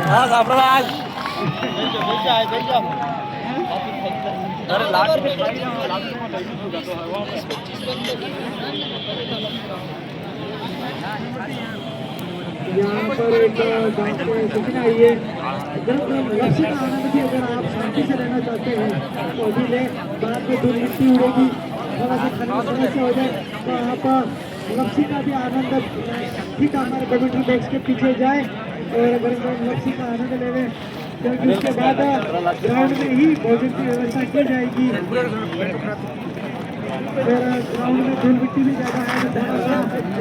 हाँ साप्रदाय अरे लाख यहाँ पर एक सूचना आई है, जब लक्ष्य का आनंद भी अगर आप शांति से रहना चाहते हैं तो अभी ले बाद में धूल मिट्टी उड़ेगी, थोड़ा सा समस्या हो जाए तो आप लक्ष्य का भी आनंद ठीक हमारे बैडमिंटन बॉक्स के पीछे जाए और अगर लक्ष्य का आनंद ले लें क्योंकि उसके बाद ग्राउंड में ही भोजन की व्यवस्था की जाएगी। ग्राउंड में धूल मिट्टी भी ज़्यादा है तो थोड़ा सा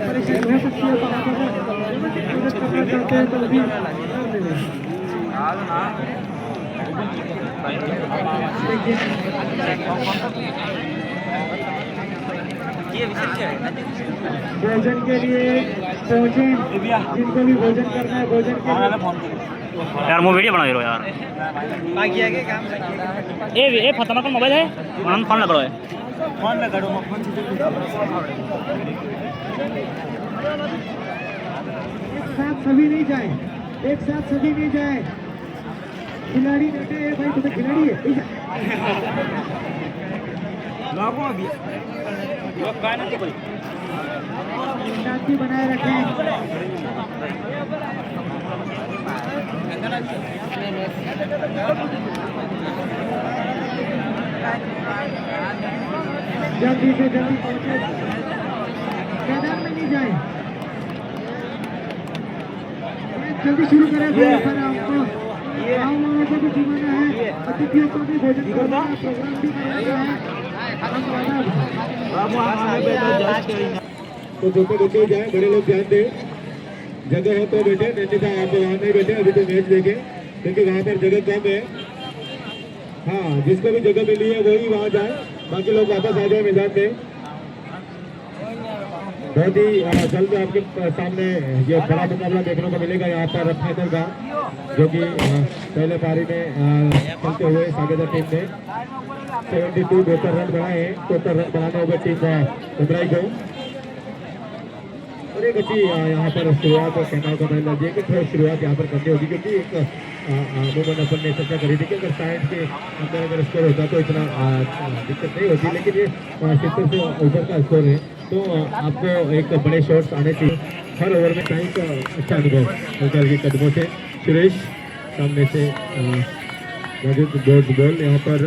परेशानी हो सकती है, तो आप अगर मदद करना चाहते हैं तो अभी भोजन के लिए पहुँचे, जिनको भी भोजन करना है भोजन के लिए यार वो वीडियो बना रहे हो यार ये फतमा का मोबाइल है हम फोन लगा है फोन लगा दो फोन एक साथ सभी नहीं जाए, एक साथ सभी नहीं जाए, खिलाड़ी बैठे हैं भाई, तुम्हें खिलाड़ी है लोगों अभी लोग का नहीं कोई शांति बनाए रखें। जल्दी से जल्दी पहुंचे, मैदान में नहीं जाए, जल्दी शुरू करें। पर आपको गाँव को भी जीवाना है, अतिथियों को भी भोजन करना है, प्रोग्राम भी कराना है। तो छोटे बच्चे जाए, बड़े लोग ध्यान दें, जगह है तो बैठे, नहीं था आप वहाँ नहीं बैठे, अभी तो मैच देखें क्योंकि वहाँ पर जगह कम है। हाँ, जिसको भी जगह मिली है वही वहाँ जाए, बाकी लोग वापस आ जाए मैदान में। बहुत ही जल्द आपके सामने ये बड़ा मुकाबला देखने को मिलेगा यहाँ पर फाइनल का, जो कि पहले पारी में चलते हुए सागेदा टीम ने 72 72 रन बनाए, 72 रन बनाने हुए टीम उमराई को। और एक अच्छी यहाँ पर शुरुआत कहना होगा मैं लगे कि थोड़ी शुरुआत यहाँ पर करनी होगी क्योंकि एक मोमन अपन ने चर्चा करी थी कि अगर साइड के अंदर अगर स्कोर होता तो इतना दिक्कत नहीं होती, लेकिन ये 70 से ऊपर का स्कोर है तो आपको एक बड़े शॉट्स आने चाहिए हर ओवर में। टाइम का अच्छा अनुभव होकर के कदमों से सुरेश सामने से मौजूद बोर्ड बॉल यहाँ पर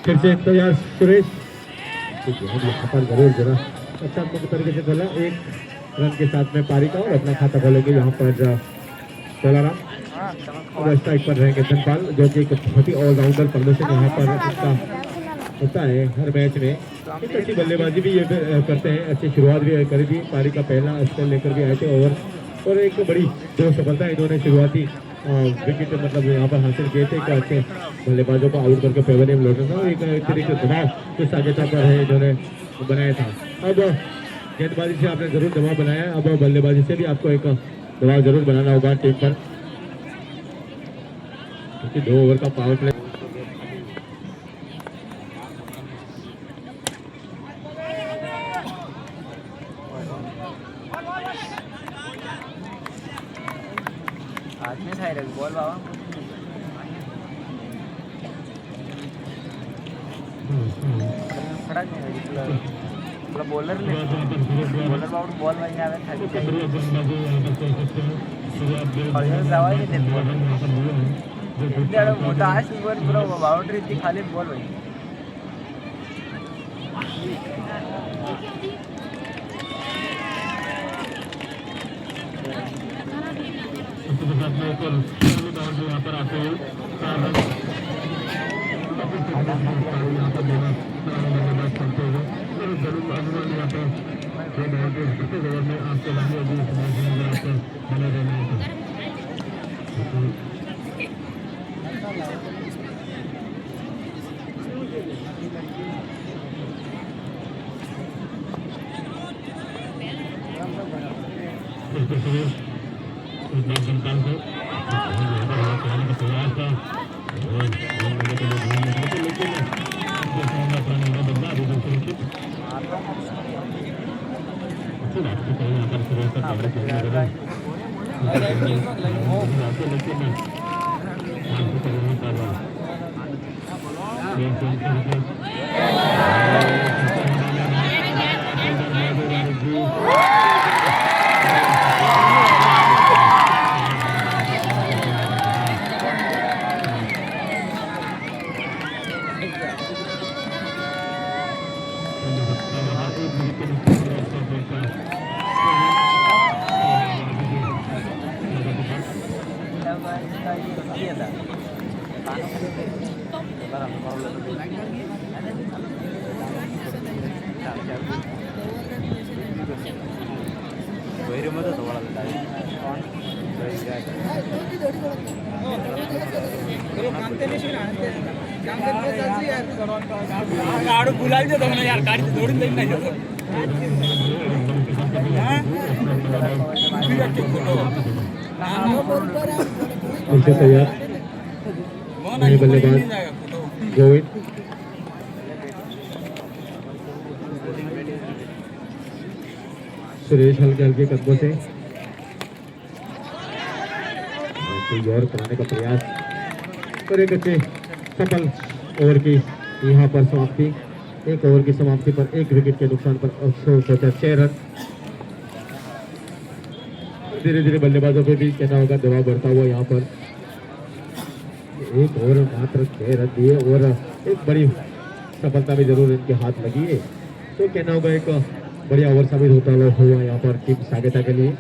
फिर से तैयार सुरेश, जरूर जरा अच्छा तरीके से खेला, एक रन के साथ में पारी का और अपना खाता खोलेंगे यहाँ पर तोलाराम और स्ट्राइक पर रहेंगे धनपाल, जो कि एक बहुत ही ऑलराउंडर प्रदर्शन यहाँ पर इसका होता है हर मैच में। एक अच्छी बल्लेबाजी भी ये करते हैं, अच्छी शुरुआत भी करी थी, पारी का पहला स्कोर लेकर भी आए थे ओवर और एक बड़ी दो सफलता इन्होंने शुरुआती विकेट मतलब यहाँ पर हासिल किए थे, क्या अच्छे बल्लेबाजों को आउट करके पेवलियन लौटा था और एक तरीके से दबाव जो सागेता पर है इन्होंने बनाया था। अब गेंदबाजी से आपने जरूर दबाव बनाया, अब बल्लेबाजी से भी आपको एक दबाव जरूर बनाना होगा टीम पर, क्योंकि 2 ओवर का पावर प्ले बॉल बाबा खड़ा नहीं बॉलर बॉलर बाबू बॉल बन जावे मोठा आहे सुपर पुरा बाउंड्री ती खाली बॉल बन यहाँ पर आते हुए बुलाई दे ना यार गाड़ी से दौड़ी नहीं उनसे तैयार नए बल्लेबाज गोविंद सुरेश हल्के हल्के कदमों से कोई और कराने का प्रयास और एक अच्छे सफल ओवर की यहाँ पर समाप्ति। एक ओवर की समाप्ति पर एक विकेट के नुकसान पर 6 रन। धीरे धीरे बल्लेबाजों पे भी कहना होगा दबाव बढ़ता हुआ यहाँ पर एक ओवर मात्र 6 रन दिए और एक बड़ी सफलता भी जरूर इनके हाथ लगी है, तो कहना होगा एक बढ़िया ओवर साबित होता हुआ यहाँ पर टीम सागेता के लिए।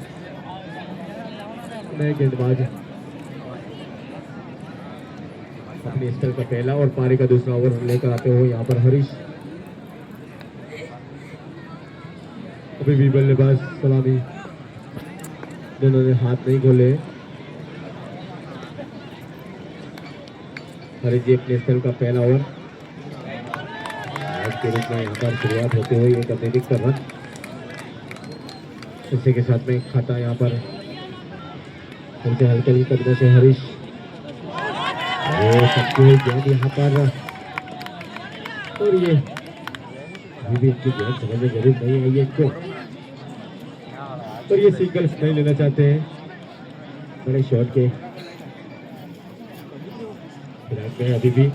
नए गेंदबाज अपनी स्पेल का पहला और पारी का दूसरा ओवर लेकर आते हुए यहाँ पर हरीश। अभी भी बल्लेबाज सलामी दोनों ने हाथ नहीं खोले। हरीश जी अपने स्पेल का पहला ओवर आज के रूप में यहाँ पर शुरुआत होते हुए एक अत्यधिक रन, इसी के साथ में खाता यहाँ पर उनके हल्के हल्के कदमों से हरीश गेंद यहाँ पर और ये भी इनकी गेंद समझ में जरूर नहीं आई है क्यों, पर ये सिंगल्स नहीं लेना चाहते हैं बड़े शॉट के फिराक में। अभी भी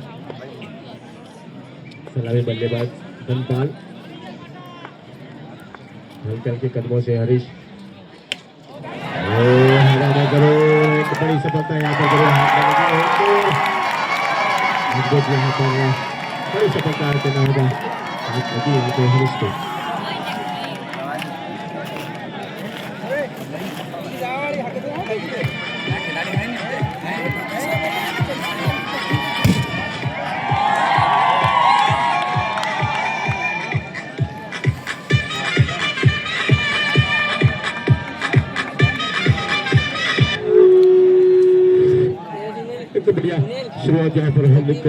सलामी बल्लेबाज धनपाल हल्के हल्के कदमों से हरीश जरूर एक बड़ी सफलता यहाँ पर जरूर यहाँ पर बड़ी सफलता देना होगा यहाँ पे हरीश को। बढ़िया शुरुआत यहाँ पर हम लोग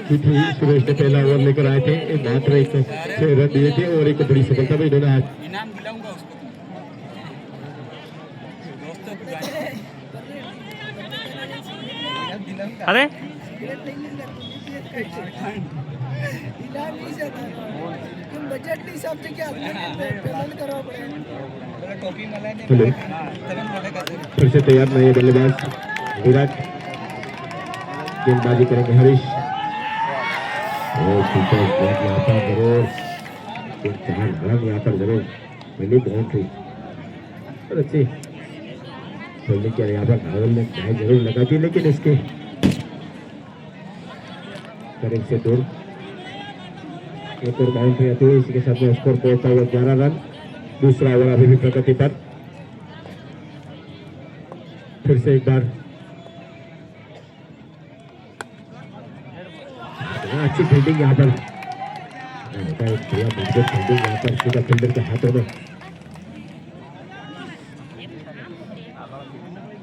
की थी। सुरेश ने पहला ओवर लेकर आए थे, मात्र एक 6 रन दिए थे और एक बड़ी सफलता भी इन्होंने आज अरे बजट के हिसाब से क्या पेमेंट करवा पड़ेगा। फिर से तैयार नहीं बल्लेबाज विराट, गेंदबाजी करेंगे हरीश और यहाँ पर जरूर 4 रन यहाँ पर जरूर मिली बाउंड्री और अच्छी फील्डिंग के यहाँ पर राहुल ने चाहे जरूर लगा दी, लेकिन इसके करेक्ट से दूर एक और बाउंड्री आती हुई। इसी के साथ में स्कोर पहुंचता हुआ 11 रन। दूसरा ओवर अभी भी प्रगति पर। फिर से एक बार अच्छी फील्डिंग यहाँ पर, बढ़िया फील्डिंग यहाँ पर सीधा फील्डर के हाथों में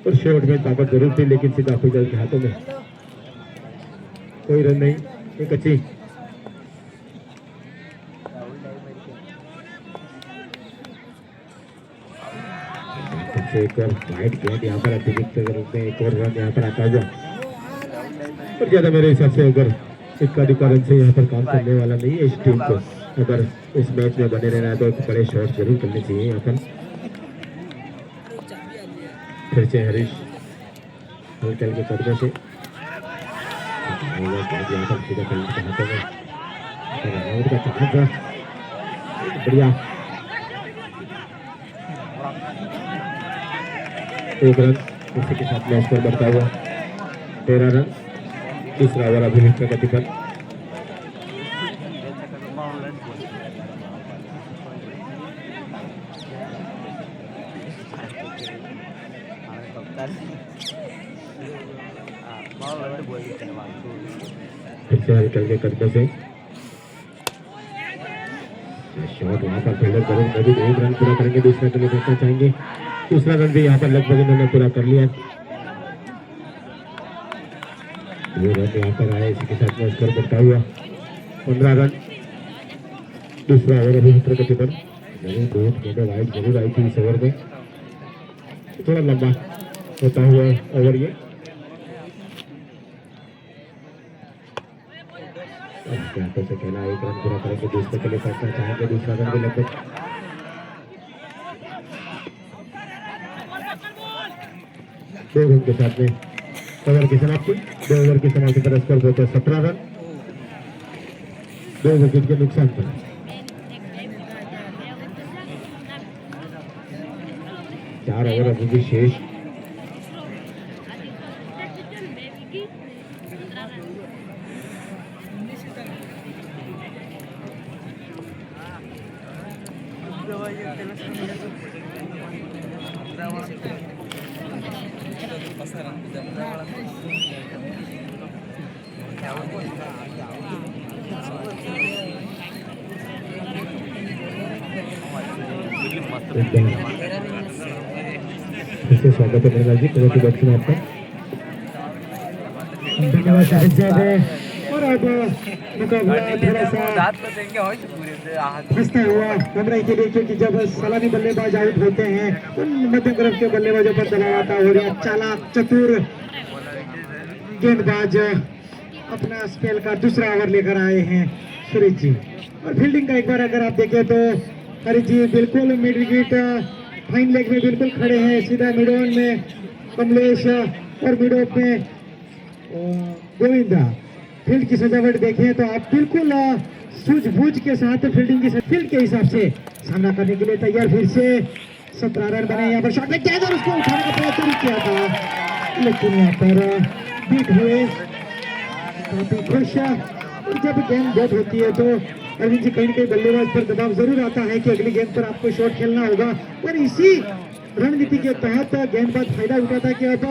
और शॉट में ताकत जरूर थी, लेकिन सीधा फील्डर के हाथों में कोई रन नहीं। एक अच्छी एक और वाइड गेंद यहाँ पर अतिरिक्त में एक और रन यहाँ पर आता हुआ, और ज्यादा मेरे हिसाब से अगर 1 रन से यहाँ पर काम करने वाला नहीं है इस टीम को। अगर इस मैच में बने रहना है तो एक बड़े शॉट जरूर करने चाहिए यहाँ पर। फिर से हरीश हल्के हल्के कदमों से यहाँ पर सीधा करने के हाथों में बढ़िया एक रन इसी के साथ मैच पर बढ़ता हुआ 13 रन। तीसरा ओवर अभी भी प्रगति पर। फिर से हल्के हल्के कदमों से शॉट यहाँ पर फील्डर करूँ नवीन एक रन पूरा करेंगे, दूसरा के लिए देखना चाहेंगे। दूसरा रन भी यहाँ पर लगभग इन्होंने पूरा कर लिया। ये रन यहाँ पर आए, इसी के साथ में स्कोर बढ़ता हुआ 15 रन। दूसरा ओवर अभी प्रगति पर। बहुत गेंदें वाइड जरूर आई थी इस ओवर में, थोड़ा लंबा होता हुआ ओवर ये। हाथों से खेला, एक रन पूरा करेंगे, दूसरे के लिए फैसला चाहेंगे। दूसरा रन भी लगभग 2 रन के साथ में ओवर की समाप्ति। 2 ओवर की समाप्ति पर स्कोर होता है 17 रन, 2 विकेट के नुकसान पर। चार ओवर अभी भी शेष। स्वागत है मेरा जी, प्रगति बॉक्स में आपका धन्यवाद शाहिद साहब। और अब मुकाबला थोड़ा सा फंसता हुआ कमरे के लिए, क्योंकि जब सलामी बल्लेबाज आउट होते हैं तो मध्यम तरफ के बल्लेबाजों पर दबाव आता है। और यह चालाक चतुर गेंदबाज अपना स्पेल का दूसरा ओवर लेकर आए हैं सुरेश जी। और फील्डिंग का एक बार अगर आप देखें तो हरीश जी बिल्कुल मिड विकेट फाइन लेग में बिल्कुल खड़े हैं, सीधा मिड ऑन में कमलेश और मिड ऑफ में गोविंदा। फील्ड की सजावट देखें तो आप बिल्कुल सूझबूझ के साथ फील्डिंग की फील्ड के हिसाब से सामना करने के लिए तैयार। फिर से 17 रन बने, यहाँ पर शॉट लग जाएगा और उसको उठाने का प्रयत्न किया था, लेकिन यहाँ पर बीट हुए काफी खुश। और जब गेंद डेथ होती है तो अरविंद जी कहीं न कहीं बल्लेबाज पर दबाव जरूर आता है कि अगली गेंद पर आपको शॉट खेलना होगा। और इसी रणनीति के तहत गेंदबाज फायदा उठाता है कि अब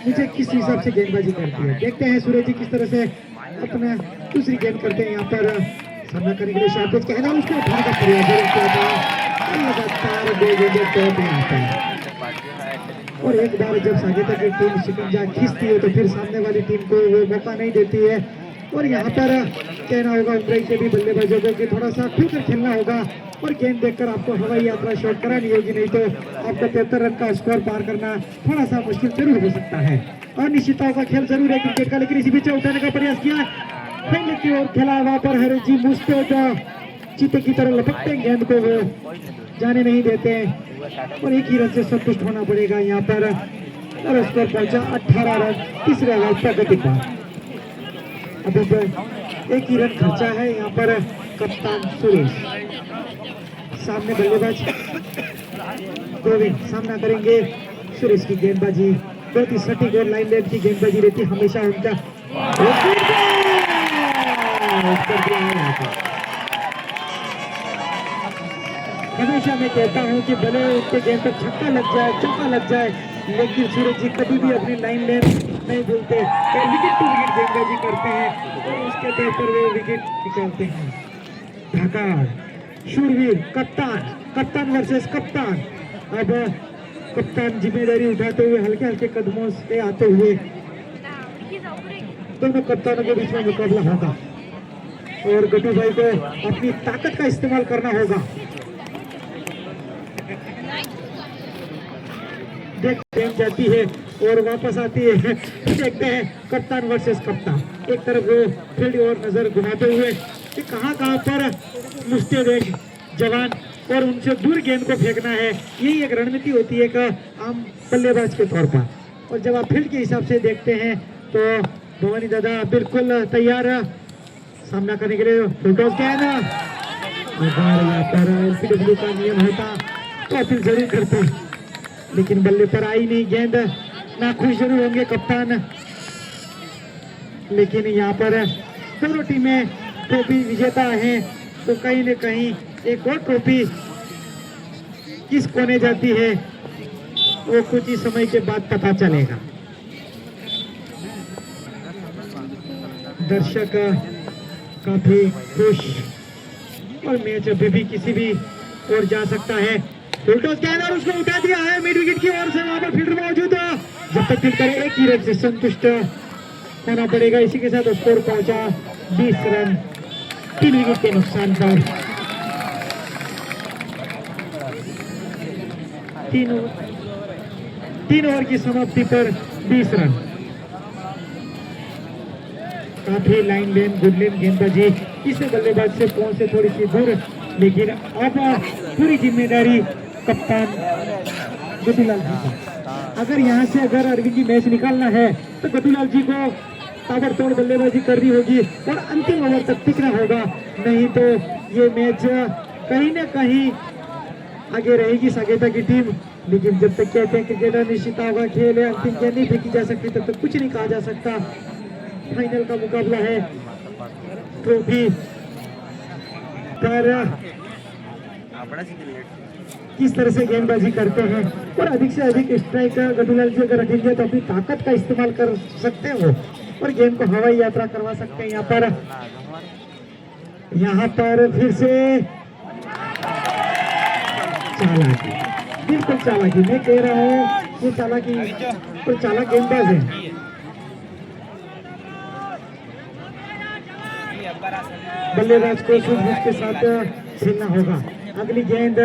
मुझे किस हिसाब से गेंदबाजी करती है। देखते हैं सूरज जी किस तरह से अपना दूसरी गेंद करते हैं। यहाँ पर सामना करने के लिए शॉट पिच कहना, उसको उठाने का प्रयास किया था, लगातार 2 गेंदें टॉप में आता है। और एक बार जब सागेता की टीम शिकंजा खींचती है तो फिर सामने वाली टीम को वो मौका नहीं देती है। और यहाँ पर कहना होगा उम्र के भी बल्लेबाजों को कि थोड़ा सा खुलकर खेलना होगा और गेंद देखकर आपको हवाई यात्रा शॉट करानी होगी, नहीं तो आपको 73 रन का स्कोर पार करना थोड़ा सा मुश्किल जरूर हो सकता है। अनिश्चितताओं का खेल जरूर है क्रिकेट का, लेकिन इसी बीच उठाने का प्रयास किया, फील्ड की ओर खेला, वहां पर हरीश जी मुस्तैद चीते की तरह लपकते हैं गेंद को, वो जाने नहीं देते और एक ही रन से संतुष्ट होना पड़ेगा यहाँ पर। और स्कोर पहुंचा 18 रन, तीसरे ओवर प्रगति पर। अभी तो एक ही रन खर्चा है यहाँ पर कप्तान सुरेश। सामने बल्लेबाज गोविंद सामना करेंगे सुरेश की गेंदबाजी। बहुत ही सटीक और लाइन लेंथ की गेंदबाजी रहती हमेशा उनका। हमेशा मैं कहता हूं कि भले उसके गेंद पर छक्का लग जाए, चौका लग जाए, लेकिन सूरज जी कभी भी अपनी लाइन लेंथ नहीं भूलते और विकेट टू विकेट गेंदबाजी करते हैं और उसके तौर पर वो विकेट निकालते हैं। ढाका शूरवीर कप्तान वर्सेस कप्तान। अब कप्तान जिम्मेदारी उठाते हुए हल्के हल्के कदमों से आते हुए दोनों कप्तानों के बीच में मुकाबला होगा और गट्टू भाई को अपनी ताकत का इस्तेमाल करना होगा। गेंद जाती है और वापस आती है। देखते हैं कप्तान वर्सेस कप्तान। एक तरफ वो फील्ड और नजर घुमाते हुए कि कहां पर मुस्तैद जवान और उनसे दूर गेंद को फेंकना है। यही एक रणनीति होती है एक आम बल्लेबाज के तौर पर। और जब आप फील्ड के हिसाब से देखते हैं तो भवानी दादा बिल्कुल तैयार सामना करने के लिए। फुलटॉस गेंद यहाँ पर एलपीडब्ल्यू का नियम होता तो अपील जरूर करते, लेकिन बल्ले पर आई नहीं गेंद। नाखुश जरूर होंगे कप्तान, लेकिन यहाँ पर दोनों टीमें ट्रॉफी विजेता हैं तो कहीं न कहीं एक और ट्रॉफी किस कोने जाती है वो कुछ ही समय के बाद पता चलेगा। दर्शक काफी खुश और मैच अभी भी किसी भी ओर जा सकता है। फुलटॉस गेंद और उसको उठा दिया है मिड विकेट की ओर से। वहां पर फील्डर मौजूद है, जब तक फील्ड करे एक ही रन से संतुष्ट होना पड़ेगा। इसी के साथ स्कोर पहुंचा 20 रन 3 विकेट के नुकसान पर। 3 ओवर की समाप्ति पर 20 रन। काफी लाइन लेन गुड लेन गेंदबाजी इसे बल्लेबाज से पहुंच से थोड़ी सी दूर, लेकिन अब पूरी जिम्मेदारी कप्तान गदूलाल जी का। अगर यहाँ से अगर अरविंद जी मैच निकालना है तो गदूलाल जी को ताबड़तोड़ बल्लेबाजी करनी होगी और अंतिम ओवर तक टिकना होगा, नहीं तो ये मैच कहीं न कहीं आगे रहेगी साकेता की टीम। लेकिन जब तक कहते हैं क्रिकेट निश्चिता होगा, खेल है, अंतिम गेंद नहीं फेंकी जा सकती, तब तक कुछ नहीं कहा जा सकता। फाइनल का मुकाबला है ट्रॉफी पर किस तरह से गेंदबाजी करते हैं और अधिक से अधिक स्ट्राइक गदूलाल जी अगर रखेंगे तो अपनी ताकत का इस्तेमाल कर सकते हैं वो और गेंद को हवाई यात्रा करवा सकते हैं। यहाँ पर फिर से चालाकी, बिल्कुल चालाकी, मैं कह रहा हूँ ये चालाकी और चालाक गेंदबाज है। बल्लेबाज को सूझबूझ के साथ खेलना होगा। अगली गेंद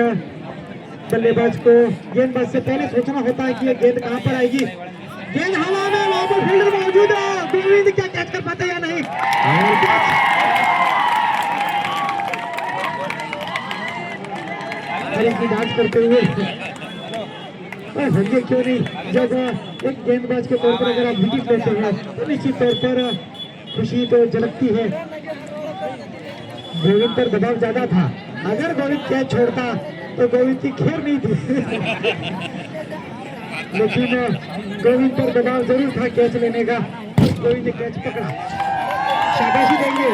बल्लेबाज को गेंदबाज से पहले सोचना होता है कि ये गेंद कहां पर आएगी। गेंद हवा में, वहां पर फील्डर मौजूद है, गोविंद क्या कैच कर पाते या नहीं। की जांच करते हुए और क्यों नहीं, जब एक गेंदबाज के तौर पर अगर आप विकेट लेते हैं तो निश्चित तौर पर खुशी तो झलकती है। गोविंद पर दबाव ज्यादा था, अगर गोविंद कैच छोड़ता तो गोविंद की खेर नहीं थी लेकिन गोविंद पर दबाव जरूर था कैच लेने का। गोविंद ने कैच पकड़ा, शाबाशी देंगे।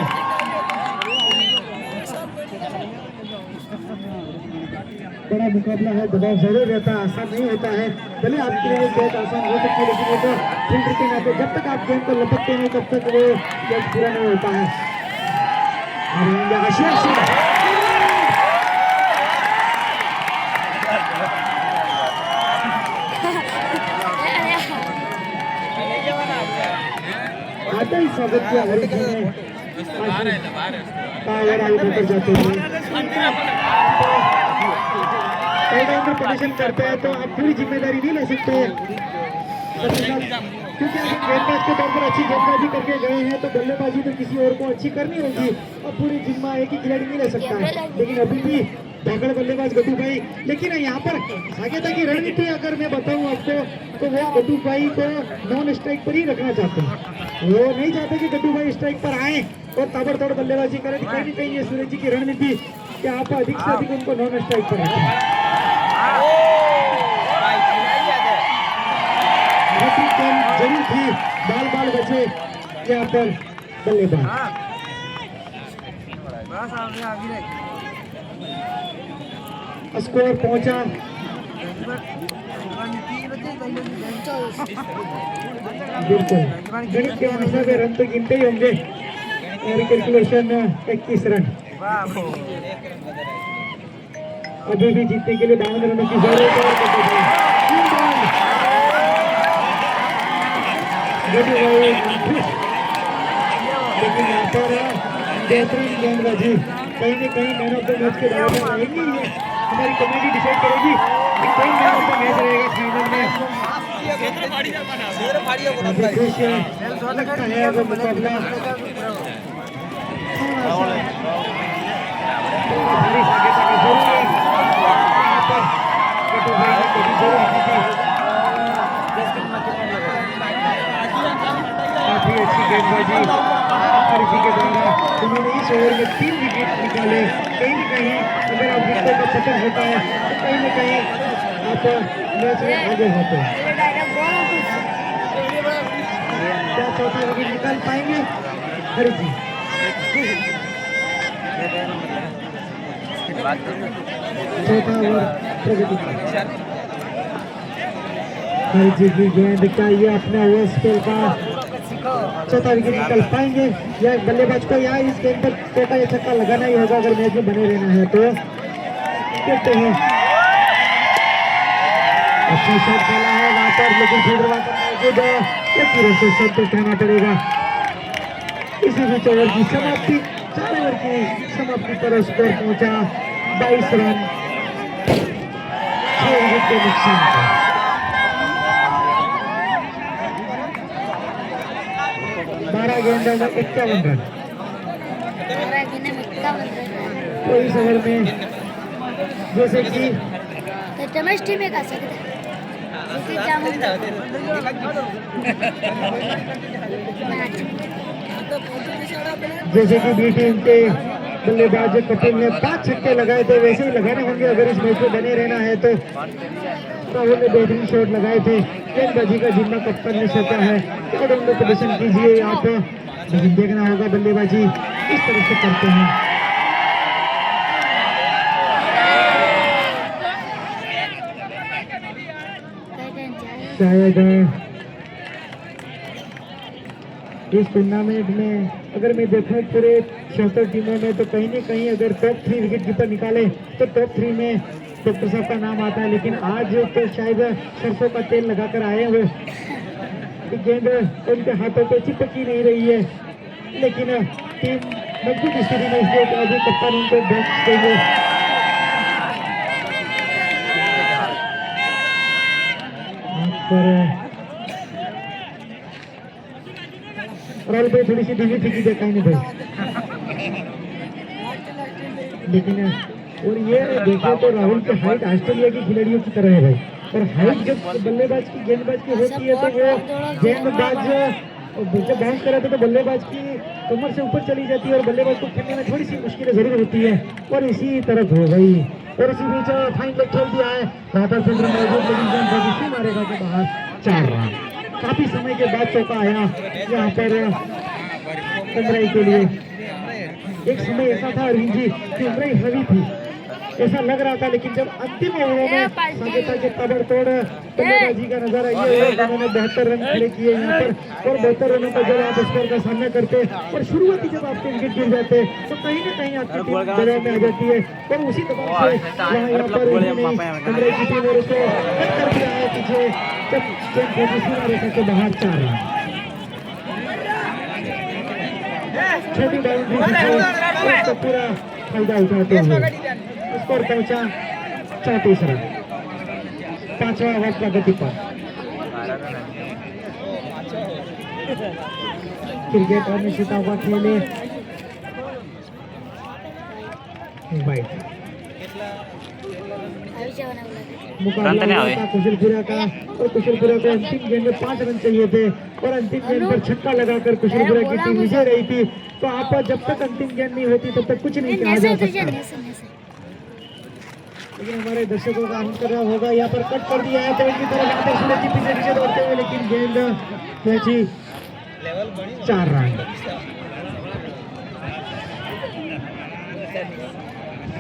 बड़ा मुकाबला है, दबाव जरूर रहता है, आसान नहीं होता है। भले आपके लिए कैच आसान हो सकती है, लेकिन वो तो फील्डर के नाते जब तक आप गेंद को लपकते नहीं तब तक वो कैच पूरा नहीं होता है। आता ही स्वागत किया हरीश जी ने पावर आउट होकर जाते हुए। प्रदर्शन करते हैं तो आप पूरी जिम्मेदारी नहीं ले सकते, क्योंकि गेंदबाज के तौर पर अच्छी गेंदबाजी करके गए हैं तो बल्लेबाजी तो किसी और को अच्छी करनी होगी और पूरी जिम्मा एक ही खिलाड़ी नहीं ले सकता है। लेकिन अभी भी धाकड़ बल्लेबाज गट्टू भाई, लेकिन यहाँ पर साकेता की रणनीति अगर मैं बताऊँ आपको तो वो गट्टू भाई को नॉन स्ट्राइक पर ही रखना चाहते हैं। वो नहीं चाहते कि गट्टू भाई स्ट्राइक पर आए और ताबड़तोड़ बल्लेबाजी करें। कहीं न कहीं ये सूरज जी की रणनीति कि आप अधिक से अधिक उनको नॉन स्ट्राइक पर रखें। जरूर थी, बाल बाल बचे यहाँ पर बल्लेबाज। स्कोर पहुंचा बिल्कुल गणित के अनुसार रन तो गिनते ही होंगे और कैलकुलेशन 21 रन। अभी भी जीतने के लिए 52 रनों की जरूरत है। लेकिन यहाँ पर बेहतरीन गेंदबाजी कहीं न कहीं मैन ऑफ द मैच के दायरे में रहेंगी। ये हमारी कमेटी डिसाइड करेगी कि कौन मैन ऑफ द मैच रहेगा फाइनल में। लगता है वो मुकाबला भारी सहायता की जरूरत यहाँ पर कटु भाई ने कभी जरूरत की थी। काफी अच्छी गेंदबाजी हरिजी के द्वारा उन्होंने इस ओवर में 3 विकेट निकाले। कहीं न कहीं अगर आप विकेटों का पतन होता है तो कहीं न कहीं आप मैच में आगे होते हैं। क्या चौथा विकेट निकाल पाएंगे हरिजी? चौथा ओवर प्रगति हरिजी की गेंद का ये अपने ओवर स्पेल का चौथा विकेट निकल पाएंगे या बल्लेबाज को या इस गेंद पर चौथा या छक्का लगाना ही होगा अगर मैच में बने रहना है तो। देखते हैं अच्छा शॉट खेला है वहां पर लेकिन फील्डर वहां पर मौजूद है। एक पूरे से संतुष्ट कहना पड़ेगा। इसी बीच ओवर की समाप्ति 4 ओवर की समाप्ति पर स्कोर पहुंचा 22 रन 6 विकेट के नुकसान पर। 12 गेंदों में 51 रन। तो इस ओवर में जैसे कि में का सकता जैसे कि बी टीम के बल्लेबाज कपिल ने 5 छक्के लगाए थे वैसे ही लगाने होंगे अगर इस मैच में बने रहना है तो। राहुल ने बेहतरीन शॉट लगाए थे। गेंदबाजी का जिम्मा कप्तान ने सौंपा है। और उनमें प्रदर्शन कीजिए आप लेकिन देखना होगा बल्लेबाजी इस तरह से करते हैं। शायद इस टूर्नामेंट में अगर मैं देखूं पूरे 76 टीमों में तो कहीं न कहीं अगर टॉप 3 विकेट कीपर निकाले तो टॉप 3 में डॉक्टर साहब का नाम आता है। लेकिन आज तो शायद सरसों का तेल लगाकर आए हुए गेंद उनके हाथों पे चिपक ही नहीं रही है। लेकिन टीम मजबूत स्थिति में इसलिए अभी कप्तान उनको बेंच देंगे। राहुल भाई थोड़ी सी धीमी फीकी देखा नहीं भाई। लेकिन और ये देखिए तो राहुल की हाइट ऑस्ट्रेलिया की खिलाड़ियों की तरह है भाई। और हाइट जब बल्लेबाज की गेंदबाज की होती है तो वो गेंदबाज जब बाउंस कराते तो बल्लेबाज की कमर से ऊपर चली जाती है और बल्लेबाज को खेलने में थोड़ी सी मुश्किलें जरूर होती है। और इसी तरफ हो गई और इसी बीच फाइन लेग खेल दिया है। राधा चंद्र मौजूद लेकिन गेंदबाजी से मारेगा तो बाहर 4 रन। काफी समय के बाद चौका आया यहाँ पर उमराई के लिए। एक समय ऐसा था अरविंद जी कि उमराई हवी थी ऐसा लग रहा था। लेकिन जब अंतिम ओवरों में सागेता के ताबड़तोड़ बल्लेबाजी का नजारा ये है उन्होंने 72 रन खड़े किए यहाँ पर। और 72 रनों का जब आप स्कोर का सामना करते और शुरुआती जब आपके विकेट गिर जाते तो कहीं न कहीं आपकी टीम दबाव में आ जाती है। और उसी दबाव से यहाँ पर उमराई की टीम और उसको कट कर दिया है पीछे सीमा रेखा के बाहर 4 रन। छोटी बाउंड्री से पूरा फायदा उठाते हुए स्कोर पहुंचा 34 रन। 5वां ओवर प्रगति पर। क्रिकेट अनिश्चितता का खेले मुकाबला था कुशलपुरा का और कुशलपुरा को अंतिम गेंद में 5 रन चाहिए थे और अंतिम गेंद पर छक्का लगाकर कुशलपुरा की टीम विजय रही थी। तो आप जब तक अंतिम गेंद नहीं होती तब तक कुछ नहीं कहा जा सकता। लेकिन हमारे दर्शकों का आनंद करना होगा। यहाँ पर कट कर दिया है तो इनकी तरफ पीछे पीछे दौड़ते हुए लेकिन गेंद पहुंची 4 रन।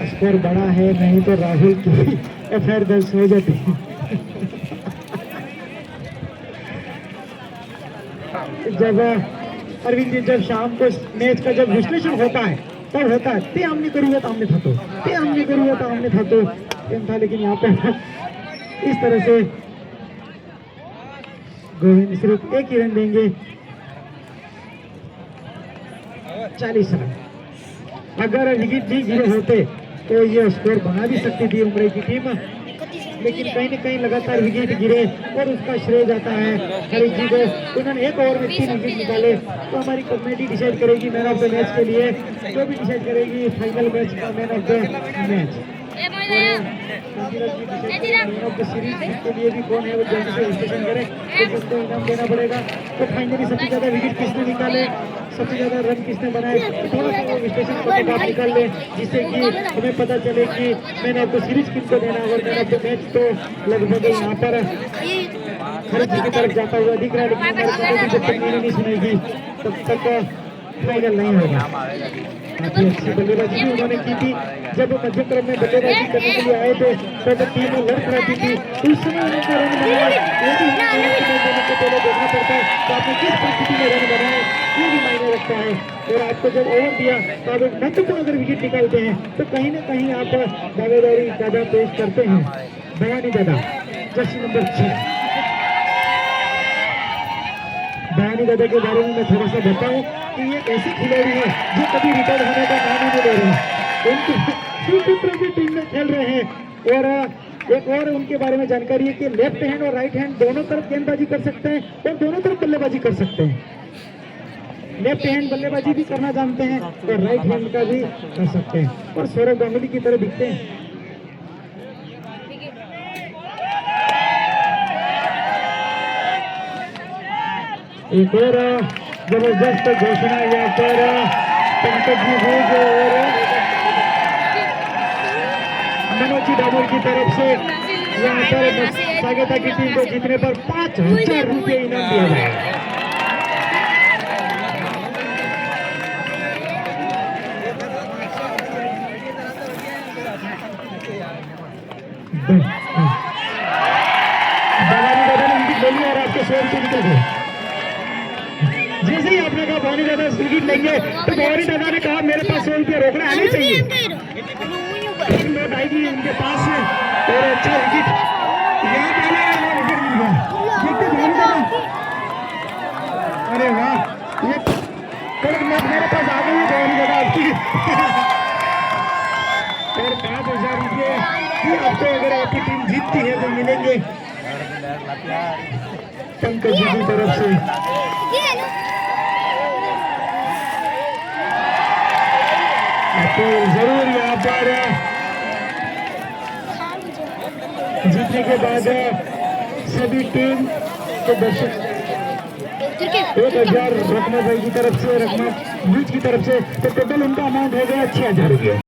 स्कोर बड़ा है नहीं तो राहुल की एफआईआर दर्ज हो जाती है। जब अरविंद जी जब शाम को मैच का जब विश्लेषण होता है तब होता है ते हमने करूँगा आमने था तो ते हमने करूँगा आमने था तो था। लेकिन यहाँ पे इस तरह से गोविंद सिर्फ 1 ही रन देंगे 40 रन। अगर विकेट भी गिरे होते तो ये स्कोर बना भी सकती थी उमराई की टीम। लेकिन कहीं न कहीं लगातार विकेट गिरे और उसका श्रेय जाता है हरीश जी को। उन्होंने एक ओवर में 3 विकेट निकाले। तो हमारी कमेटी डिसाइड करेगी मैन ऑफ द मैच के लिए, जो भी डिसाइड करेगी फाइनल मैच का man of the match. Man of the series के लिए भी कौन है वो जल्दी से विश्लेषण करें, तो उसको इनाम देना पड़ेगा। तो फाइनली सबसे ज्यादा विकेट किसने निकाले, सबसे ज्यादा रन किसने बनाए, थोड़ा सा वो विश्लेषण करके बात निकाल ले, जिससे कि हमें पता चले कि मैन ऑफ द सीरीज किसको देना है। और मैन ऑफ द मैच तो लगभग यहाँ पर हर जी की तरफ जाता हुआ दिख रहा है, लेकिन हमारी कमेटी जब तक निर्णय नहीं सुनेगी तब तक फाइनल नहीं होगा। काफी अच्छी बल्लेबाजी भी उन्होंने की थी। जब वो मध्य क्रम में बल्लेबाजी करने के लिए आए थे तो टीम लड़ रही थी, उस समय उनको रन बनाया, ये भी देने को पहले देखना पड़ता है तो आपने किस परिस्थिति में रन बनाए, ये भी मायने रखता है। और आपको जब ओवर दिया तो आप एक महत्वपूर्ण अगर विकेट निकालते हैं तो कहीं ना कहीं आप दावेदारी ज्यादा पेश करते हैं। भवानी दादा जर्सी नंबर 6, भवानी दादा के बारे में मैं थोड़ा सा बताऊं कि ये ऐसे खिलाड़ी हैं जो कभी रिटायर होने का नाम ही नहीं ले रहे, उनकी की टीम में खेल रहे हैं। और एक और उनके बारे में जानकारी है कि लेफ्ट हैंड और राइट हैंड दोनों तरफ गेंदबाजी कर सकते हैं और दोनों तरफ बल्लेबाजी कर सकते हैं। लेफ्ट हैंड बल्लेबाजी भी करना जानते हैं और राइट हैंड का भी कर सकते हैं, और सौरभ गांगुली की तरह दिखते हैं। एक और जबरदस्त घोषणा यहाँ पर पंकज महबूब और मनोज डामोर की तरफ से यहाँ पर स्वागता की टीम को जीतने पर 5,000 रुपये इनाम दिया जाएगा। भवानी दादा ने उनकी बोली और आपके 100 रुपये निकल गए। जैसे ही आपने कहा भवानी दादा विकेट लेंगे तो भवानी दादा ने कहा मेरे पास 100 रुपये रोकना आने चाहिए। नोट आएगी उनके पास से और अच्छा विकेट यहाँ पे विकेट मिल गया। देखते भवानी दादा, अरे वाह, ये कड़क नोट मेरे पास आ गई है भवानी दादा आपकी। और 5,000 रुपये आपको अगर आपकी टीम जीतती है तो मिलेंगे पंकज जी की तरफ से। तो जरूर यहाँ पर जीतने के बाद सभी टीम के दर्शक 1,000 रखना भाई की तरफ से, रखना बीच की तरफ से, तो टोटल उनका अमाउंट हो गया 6,000 रुपये।